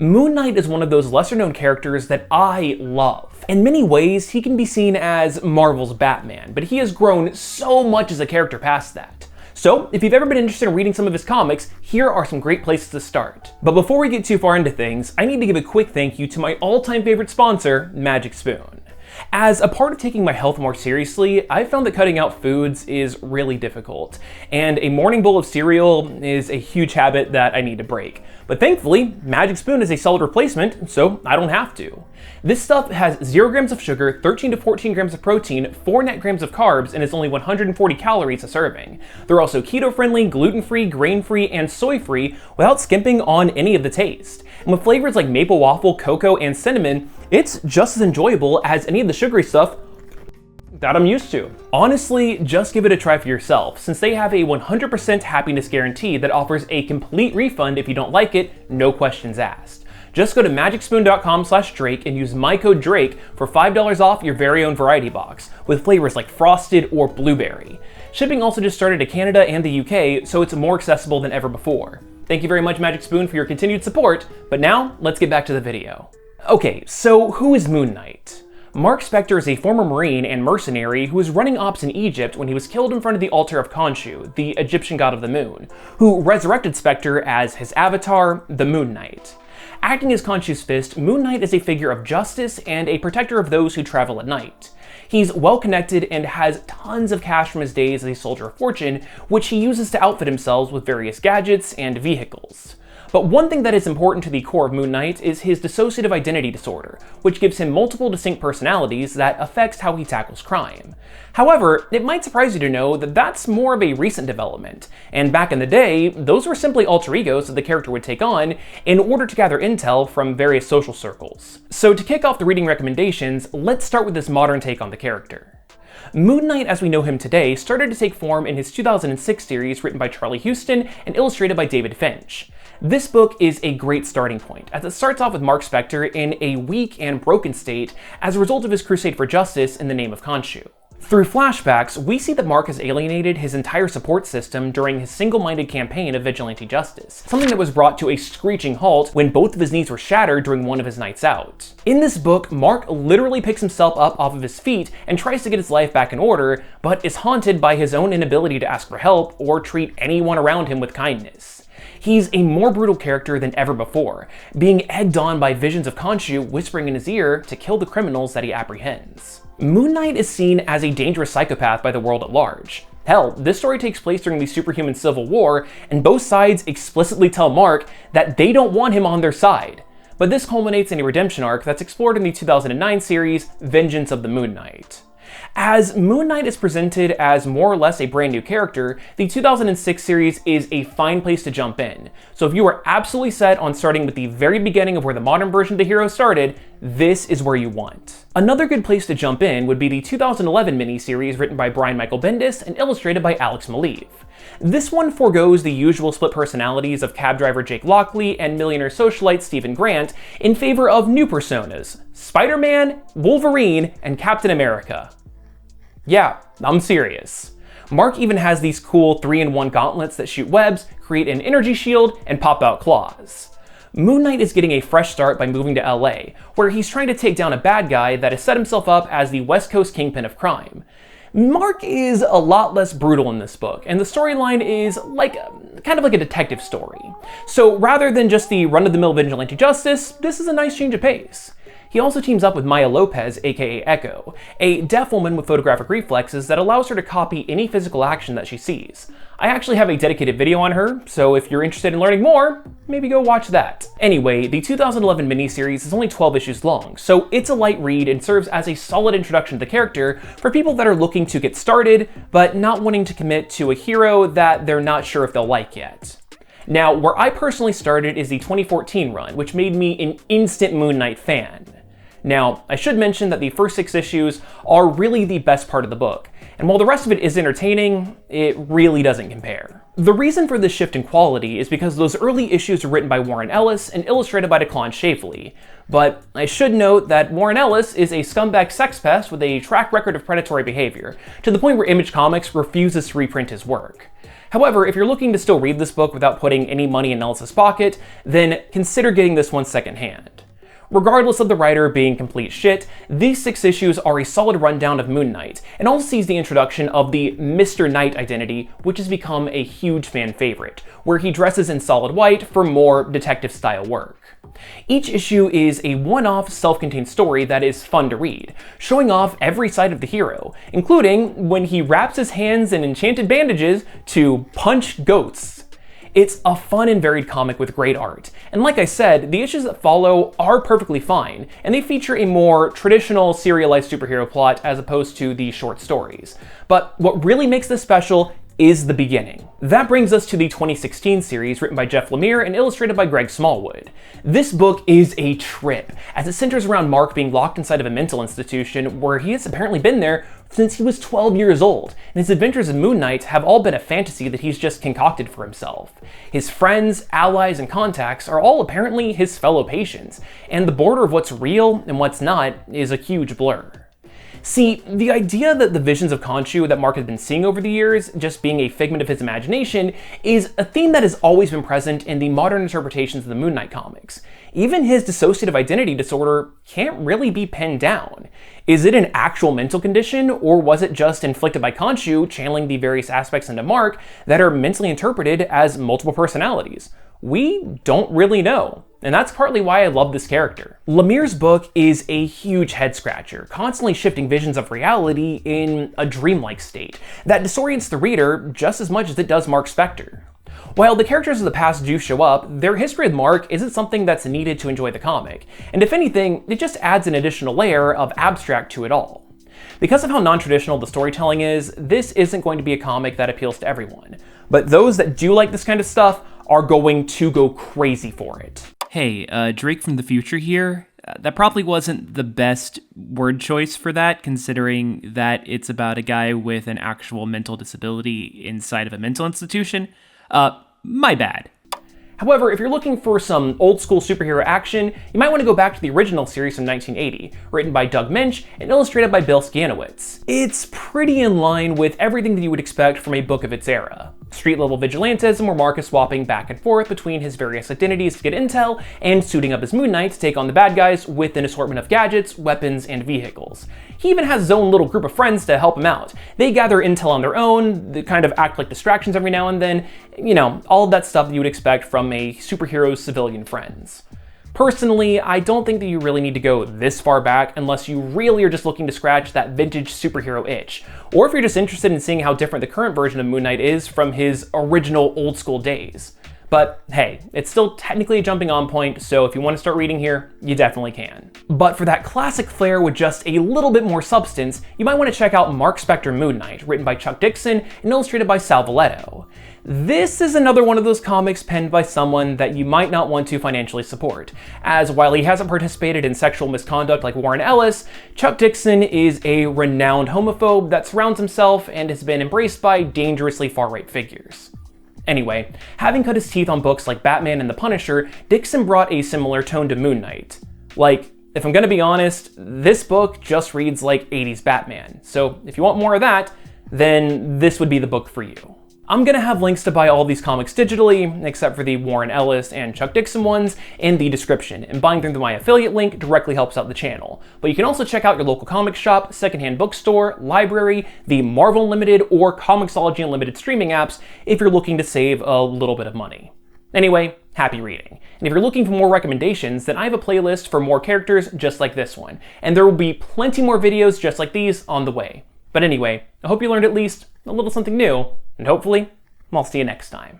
Moon Knight is one of those lesser-known characters that I love. In many ways, he can be seen as Marvel's Batman, but he has grown so much as a character past that. So, if you've ever been interested in reading some of his comics, here are some great places to start. But before we get too far into things, I need to give a quick thank you to my all-time favorite sponsor, Magic Spoon. As a part of taking my health more seriously, I've found that cutting out foods is really difficult, and a morning bowl of cereal is a huge habit that I need to break. But thankfully, Magic Spoon is a solid replacement, so I don't have to. This stuff has 0 grams of sugar, 13 to 14 grams of protein, 4 net grams of carbs, and is only 140 calories a serving. They're also keto-friendly, gluten-free, grain-free, and soy-free without skimping on any of the taste. And with flavors like maple waffle, cocoa, and cinnamon, it's just as enjoyable as any of the sugary stuff that I'm used to. Honestly, just give it a try for yourself, since they have a 100% happiness guarantee that offers a complete refund if you don't like it, no questions asked. Just go to magicspoon.com/Drake and use my code Drake for $5 off your very own variety box, with flavors like frosted or blueberry. Shipping also just started to Canada and the UK, so it's more accessible than ever before. Thank you very much, Magic Spoon, for your continued support, but now let's get back to the video. Okay, so who is Moon Knight? Mark Spector is a former Marine and mercenary who was running ops in Egypt when he was killed in front of the altar of Khonshu, the Egyptian god of the moon, who resurrected Spector as his avatar, the Moon Knight. Acting as Khonshu's fist, Moon Knight is a figure of justice and a protector of those who travel at night. He's well-connected and has tons of cash from his days as a soldier of fortune, which he uses to outfit himself with various gadgets and vehicles. But one thing that is important to the core of Moon Knight is his dissociative identity disorder, which gives him multiple distinct personalities that affects how he tackles crime. However, it might surprise you to know that that's more of a recent development, and back in the day, those were simply alter egos that the character would take on in order to gather intel from various social circles. So to kick off the reading recommendations, let's start with this modern take on the character. Moon Knight as we know him today started to take form in his 2006 series written by Charlie Huston and illustrated by David Finch. This book is a great starting point, as it starts off with Mark Spector in a weak and broken state as a result of his crusade for justice in the name of Khonshu. Through flashbacks, we see that Mark has alienated his entire support system during his single-minded campaign of vigilante justice, something that was brought to a screeching halt when both of his knees were shattered during one of his nights out. In this book, Mark literally picks himself up off of his feet and tries to get his life back in order, but is haunted by his own inability to ask for help or treat anyone around him with kindness. He's a more brutal character than ever before, being egged on by visions of Khonshu whispering in his ear to kill the criminals that he apprehends. Moon Knight is seen as a dangerous psychopath by the world at large. Hell, this story takes place during the superhuman civil war, and both sides explicitly tell Mark that they don't want him on their side. But this culminates in a redemption arc that's explored in the 2009 series, Vengeance of the Moon Knight. As Moon Knight is presented as more or less a brand new character, the 2006 series is a fine place to jump in. So if you are absolutely set on starting with the very beginning of where the modern version of the hero started, this is where you want. Another good place to jump in would be the 2011 miniseries written by Brian Michael Bendis and illustrated by Alex Maleev. This one forgoes the usual split personalities of cab driver Jake Lockley and millionaire socialite Stephen Grant in favor of new personas, Spider-Man, Wolverine, and Captain America. Yeah, I'm serious. Mark even has these cool 3-in-1 gauntlets that shoot webs, create an energy shield, and pop out claws. Moon Knight is getting a fresh start by moving to LA, where he's trying to take down a bad guy that has set himself up as the West Coast kingpin of crime. Mark is a lot less brutal in this book, and the storyline is kind of like a detective story. So rather than just the run-of-the-mill vigilante justice, this is a nice change of pace. He also teams up with Maya Lopez, aka Echo, a deaf woman with photographic reflexes that allows her to copy any physical action that she sees. I actually have a dedicated video on her, so if you're interested in learning more, maybe go watch that. Anyway, the 2011 miniseries is only 12 issues long, so it's a light read and serves as a solid introduction to the character for people that are looking to get started, but not wanting to commit to a hero that they're not sure if they'll like yet. Now, where I personally started is the 2014 run, which made me an instant Moon Knight fan. Now, I should mention that the first 6 issues are really the best part of the book, and while the rest of it is entertaining, it really doesn't compare. The reason for this shift in quality is because those early issues are written by Warren Ellis and illustrated by Declan Shafley, but I should note that Warren Ellis is a scumbag sex pest with a track record of predatory behavior, to the point where Image Comics refuses to reprint his work. However, if you're looking to still read this book without putting any money in Ellis' pocket, then consider getting this one secondhand. Regardless of the writer being complete shit, these 6 issues are a solid rundown of Moon Knight, and also sees the introduction of the Mr. Knight identity, which has become a huge fan favorite, where he dresses in solid white for more detective-style work. Each issue is a one-off, self-contained story that is fun to read, showing off every side of the hero, including when he wraps his hands in enchanted bandages to punch goats. It's a fun and varied comic with great art, and like I said, the issues that follow are perfectly fine, and they feature a more traditional serialized superhero plot as opposed to the short stories. But what really makes this special is the beginning. That brings us to the 2016 series written by Jeff Lemire and illustrated by Greg Smallwood. This book is a trip, as it centers around Mark being locked inside of a mental institution where he has apparently been there since he was 12 years old, and his adventures in Moon Knight have all been a fantasy that he's just concocted for himself. His friends, allies, and contacts are all apparently his fellow patients, and the border of what's real and what's not is a huge blur. See, the idea that the visions of Khonshu that Mark has been seeing over the years just being a figment of his imagination is a theme that has always been present in the modern interpretations of the Moon Knight comics. Even his dissociative identity disorder can't really be pinned down. Is it an actual mental condition, or was it just inflicted by Khonshu channeling the various aspects into Mark that are mentally interpreted as multiple personalities? We don't really know, and that's partly why I love this character. Lemire's book is a huge head-scratcher, constantly shifting visions of reality in a dreamlike state that disorients the reader just as much as it does Mark Spector. While the characters of the past do show up, their history with Mark isn't something that's needed to enjoy the comic, and if anything, it just adds an additional layer of abstract to it all. Because of how non-traditional the storytelling is, this isn't going to be a comic that appeals to everyone, but those that do like this kind of stuff are going to go crazy for it. Hey, Drake from the future here. That probably wasn't the best word choice for that, considering that it's about a guy with an actual mental disability inside of a mental institution. My bad. However, if you're looking for some old school superhero action, you might want to go back to the original series from 1980, written by Doug Mensch and illustrated by Bill Skianowitz. It's pretty in line with everything that you would expect from a book of its era. Street-level vigilantism where Mark is swapping back and forth between his various identities to get intel, and suiting up as Moon Knight to take on the bad guys with an assortment of gadgets, weapons, and vehicles. He even has his own little group of friends to help him out. They gather intel on their own, they kind of act like distractions every now and then, you know, all of that stuff that you would expect from a superhero's civilian friends. Personally, I don't think that you really need to go this far back unless you really are just looking to scratch that vintage superhero itch, or if you're just interested in seeing how different the current version of Moon Knight is from his original old school days. But hey, it's still technically a jumping on point, so if you want to start reading here, you definitely can. But for that classic flair with just a little bit more substance, you might want to check out Mark Spector Moon Knight, written by Chuck Dixon and illustrated by Sal Valletta. This is another one of those comics penned by someone that you might not want to financially support, as while he hasn't participated in sexual misconduct like Warren Ellis, Chuck Dixon is a renowned homophobe that surrounds himself and has been embraced by dangerously far-right figures. Anyway, having cut his teeth on books like Batman and the Punisher, Dixon brought a similar tone to Moon Knight. Like, if I'm gonna be honest, this book just reads like 80s Batman, so if you want more of that, then this would be the book for you. I'm gonna have links to buy all these comics digitally, except for the Warren Ellis and Chuck Dixon ones, in the description, and buying them through my affiliate link directly helps out the channel. But you can also check out your local comic shop, secondhand bookstore, library, the Marvel Unlimited or Comixology Unlimited streaming apps if you're looking to save a little bit of money. Anyway, happy reading. And if you're looking for more recommendations, then I have a playlist for more characters just like this one, and there will be plenty more videos just like these on the way. But anyway, I hope you learned at least a little something new, and hopefully, I'll see you next time.